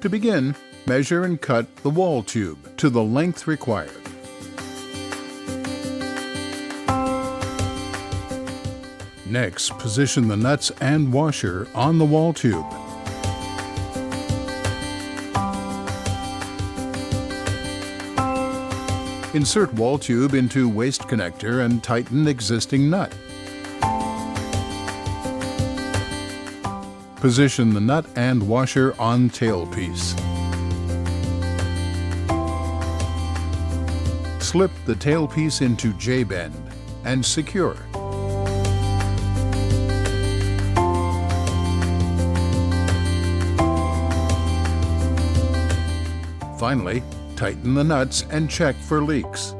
To begin, measure and cut the wall tube to the length required. Next, position the nuts and washer on the wall tube. Insert wall tube into waste connector and tighten existing nut. Position the nut and washer on tailpiece. Slip the tailpiece into J-bend and secure. Finally, tighten the nuts and check for leaks.